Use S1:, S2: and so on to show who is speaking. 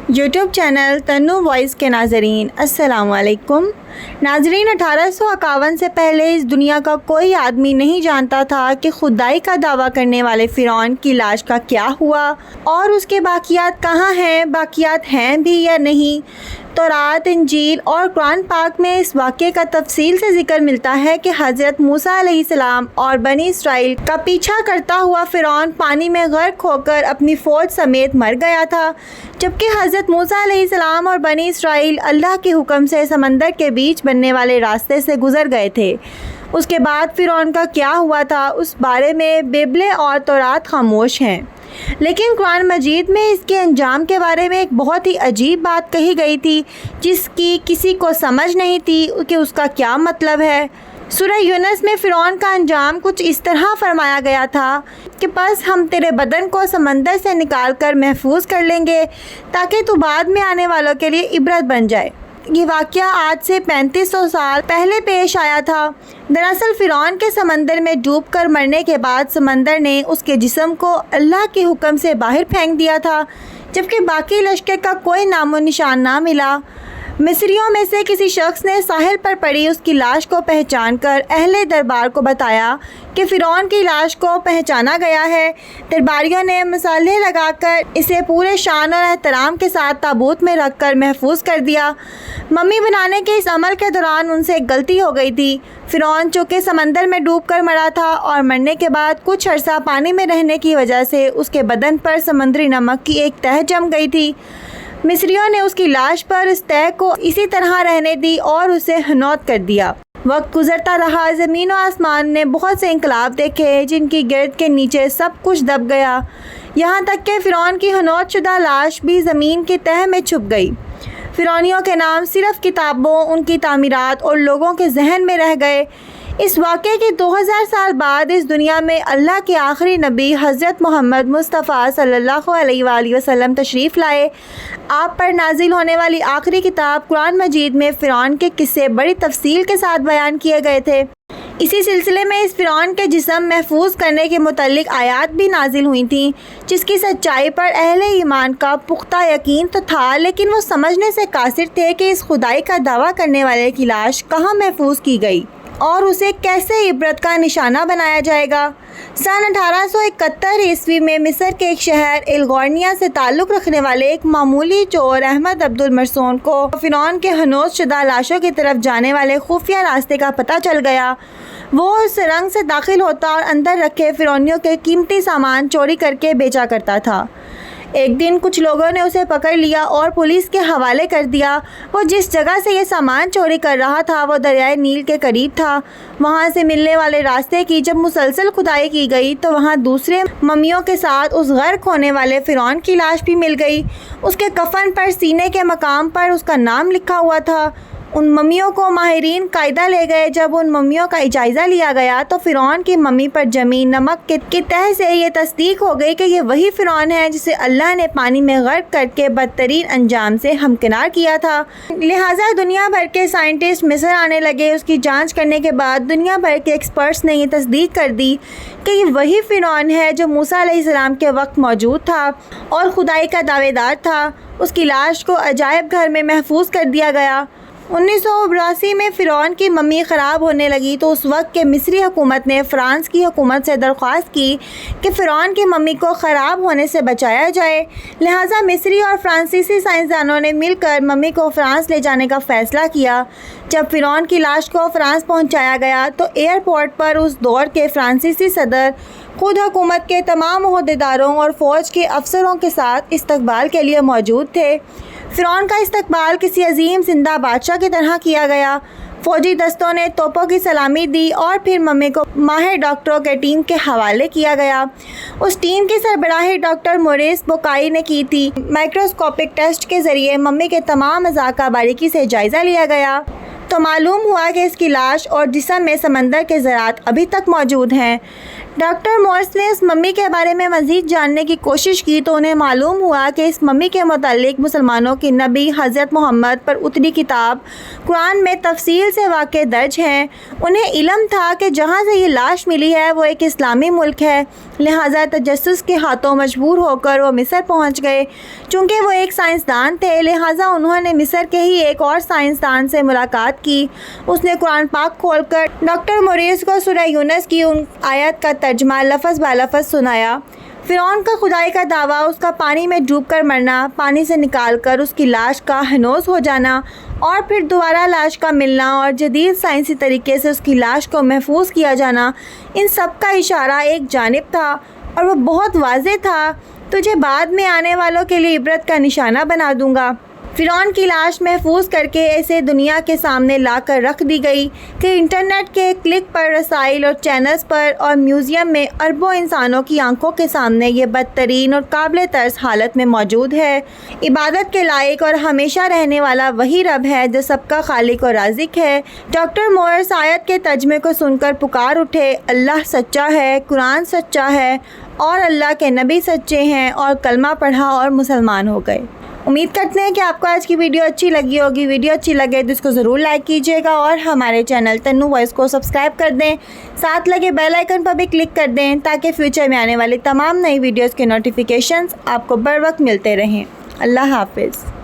S1: YouTube channel تنو voice کے ناظرین السلام علیکم۔ ناظرین، 1851 سے پہلے اس دنیا کا کوئی آدمی نہیں جانتا تھا کہ خدائی کا دعویٰ کرنے والے فرعون کی لاش کا کیا ہوا اور اس کے باقیات کہاں ہیں، باقیات ہیں بھی یا نہیں۔ تورات، انجیل اور قرآن پاک میں اس واقعے کا تفصیل سے ذکر ملتا ہے کہ حضرت موسیٰ علیہ السلام اور بنی اسرائیل کا پیچھا کرتا ہوا فرعون پانی میں غرق ہو کر اپنی فوج سمیت مر گیا تھا، جبکہ حضرت موسیٰ علیہ السلام اور بنی اسرائیل اللہ کے حکم سے سمندر کے بیچ بننے والے راستے سے گزر گئے تھے۔ اس کے بعد فرعون کا کیا ہوا تھا اس بارے میں بائبل اور تورات خاموش ہیں، لیکن قرآن مجید میں اس کے انجام کے بارے میں ایک بہت ہی عجیب بات کہی گئی تھی جس کی کسی کو سمجھ نہیں تھی کہ اس کا کیا مطلب ہے۔ سورہ یونس میں فرعون کا انجام کچھ اس طرح فرمایا گیا تھا کہ بس ہم تیرے بدن کو سمندر سے نکال کر محفوظ کر لیں گے تاکہ تو بعد میں آنے والوں کے لیے عبرت بن جائے۔ یہ واقعہ آج سے 3500 سال پہلے پیش آیا تھا۔ دراصل فرعون کے سمندر میں ڈوب کر مرنے کے بعد سمندر نے اس کے جسم کو اللہ کے حکم سے باہر پھینک دیا تھا، جبکہ باقی لشکر کا کوئی نام و نشان نہ ملا۔ مصریوں میں سے کسی شخص نے ساحل پر پڑی اس کی لاش کو پہچان کر اہل دربار کو بتایا کہ فرعون کی لاش کو پہچانا گیا ہے۔ درباریوں نے مصالحے لگا کر اسے پورے شان اور احترام کے ساتھ تابوت میں رکھ کر محفوظ کر دیا۔ ممی بنانے کے اس عمل کے دوران ان سے ایک غلطی ہو گئی تھی۔ فرعون چونکہ سمندر میں ڈوب کر مرا تھا اور مرنے کے بعد کچھ عرصہ پانی میں رہنے کی وجہ سے اس کے بدن پر سمندری نمک کی ایک تہہ جم گئی تھی۔ مصریوں نے اس کی لاش پر اس تہہ کو اسی طرح رہنے دی اور اسے ہنوت کر دیا۔ وقت گزرتا رہا، زمین و آسمان نے بہت سے انقلاب دیکھے جن کی گرد کے نیچے سب کچھ دب گیا، یہاں تک کہ فرعون کی ہنوت شدہ لاش بھی زمین کی تہہ میں چھپ گئی۔ فرعونیوں کے نام صرف کتابوں، ان کی تعمیرات اور لوگوں کے ذہن میں رہ گئے۔ اس واقعے کے 2000 سال بعد اس دنیا میں اللہ کے آخری نبی حضرت محمد مصطفیٰ صلی اللہ علیہ وآلہ وسلم تشریف لائے۔ آپ پر نازل ہونے والی آخری کتاب قرآن مجید میں فرعون کے قصے بڑی تفصیل کے ساتھ بیان کیے گئے تھے۔ اسی سلسلے میں اس فرعون کے جسم محفوظ کرنے کے متعلق آیات بھی نازل ہوئی تھیں، جس کی سچائی پر اہل ایمان کا پختہ یقین تو تھا، لیکن وہ سمجھنے سے قاصر تھے کہ اس خدائی کا دعویٰ کرنے والے کی لاش کہاں محفوظ کی گئی اور اسے کیسے عبرت کا نشانہ بنایا جائے گا۔ سن 1871 عیسوی میں مصر کے ایک شہر الغورنیہ سے تعلق رکھنے والے ایک معمولی چور احمد عبد المرسون کو فرعون کے ہنوت شدہ لاشوں کی طرف جانے والے خفیہ راستے کا پتہ چل گیا۔ وہ اس سرنگ سے داخل ہوتا اور اندر رکھے فرعونیوں کے قیمتی سامان چوری کر کے بیچا کرتا تھا۔ ایک دن کچھ لوگوں نے اسے پکڑ لیا اور پولیس کے حوالے کر دیا۔ وہ جس جگہ سے یہ سامان چوری کر رہا تھا وہ دریائے نیل کے قریب تھا۔ وہاں سے ملنے والے راستے کی جب مسلسل کھدائی کی گئی تو وہاں دوسرے ممیوں کے ساتھ اس غرق ہونے والے فرعون کی لاش بھی مل گئی۔ اس کے کفن پر سینے کے مقام پر اس کا نام لکھا ہوا تھا۔ ان ممیوں کو ماہرین قاعدہ لے گئے۔ جب ان ممیوں کا جائزہ لیا گیا تو فرعون کی ممی پر جمی نمک کی تہہ سے یہ تصدیق ہو گئی کہ یہ وہی فرعون ہے جسے اللہ نے پانی میں غرق کر کے بدترین انجام سے ہمکنار کیا تھا۔ لہٰذا دنیا بھر کے سائنٹسٹ مصر آنے لگے۔ اس کی جانچ کرنے کے بعد دنیا بھر کے ایکسپرٹس نے یہ تصدیق کر دی کہ یہ وہی فرعون ہے جو موسیٰ علیہ السلام کے وقت موجود تھا اور خدائی کا دعوے دار تھا۔ اس کی لاش کو عجائب گھر میں محفوظ کر دیا گیا۔ 1982 میں فرعون کی ممی خراب ہونے لگی تو اس وقت کے مصری حکومت نے فرانس کی حکومت سے درخواست کی کہ فرعون کی ممی کو خراب ہونے سے بچایا جائے۔ لہٰذا مصری اور فرانسیسی سائنسدانوں نے مل کر ممی کو فرانس لے جانے کا فیصلہ کیا۔ جب فرعون کی لاش کو فرانس پہنچایا گیا تو ایئرپورٹ پر اس دور کے فرانسیسی صدر خود حکومت کے تمام عہدیداروں اور فوج کے افسروں کے ساتھ استقبال کے لیے موجود تھے۔ فرعون کا استقبال کسی عظیم زندہ بادشاہ کی طرح کیا گیا۔ فوجی دستوں نے توپوں کی سلامی دی اور پھر ممی کو ماہر ڈاکٹروں کے ٹیم کے حوالے کیا گیا۔ اس ٹیم کی سربراہی ڈاکٹر موریس بوکائی نے کی تھی۔ مائکروسکوپک ٹیسٹ کے ذریعے ممی کے تمام اعضاء کا باریکی سے جائزہ لیا گیا تو معلوم ہوا کہ اس کی لاش اور جسم میں سمندر کے ذرات ابھی تک موجود ہیں۔ ڈاکٹر مورس نے اس ممی کے بارے میں مزید جاننے کی کوشش کی تو انہیں معلوم ہوا کہ اس ممی کے متعلق مسلمانوں کی نبی حضرت محمد پر اتری کتاب قرآن میں تفصیل سے واقع درج ہیں۔ انہیں علم تھا کہ جہاں سے یہ لاش ملی ہے وہ ایک اسلامی ملک ہے، لہٰذا تجسس کے ہاتھوں مجبور ہو کر وہ مصر پہنچ گئے۔ چونکہ وہ ایک سائنسدان تھے لہٰذا انہوں نے مصر کے ہی ایک اور سائنسدان سے ملاقات کی۔ اس نے قرآن پاک کھول کر ڈاکٹر مورس کو سورہ یونس کی ان آیت کا ترجمہ لفظ بہ لفظ سنایا۔ فرعون کا خدائی کا دعویٰ، اس کا پانی میں ڈوب کر مرنا، پانی سے نکال کر اس کی لاش کا ہنوز ہو جانا اور پھر دوبارہ لاش کا ملنا اور جدید سائنسی طریقے سے اس کی لاش کو محفوظ کیا جانا، ان سب کا اشارہ ایک جانب تھا اور وہ بہت واضح تھا: تجھے بعد میں آنے والوں کے لیے عبرت کا نشانہ بنا دوں گا۔ فرعون کی لاش محفوظ کر کے ایسے دنیا کے سامنے لا کر رکھ دی گئی کہ انٹرنیٹ کے کلک پر رسائل اور چینلز پر اور میوزیم میں اربوں انسانوں کی آنکھوں کے سامنے یہ بدترین اور قابل ترس حالت میں موجود ہے۔ عبادت کے لائق اور ہمیشہ رہنے والا وہی رب ہے جو سب کا خالق اور رازق ہے۔ ڈاکٹر مورس آیت کے ترجمے کو سن کر پکار اٹھے: اللہ سچا ہے، قرآن سچا ہے اور اللہ کے نبی سچے ہیں، اور کلمہ پڑھا اور مسلمان ہو گئے۔ امید کرتے ہیں کہ آپ کو آج کی ویڈیو اچھی لگی ہوگی۔ ویڈیو اچھی لگے تو اس کو ضرور لائک کیجیے گا اور ہمارے چینل تنو وائس کو سبسکرائب کر دیں، ساتھ لگے بیل آئیکن پر بھی کلک کر دیں تاکہ فیوچر میں آنے والی تمام نئی ویڈیوز کے نوٹیفیکیشنز آپ کو بر وقت ملتے رہیں۔ اللہ حافظ۔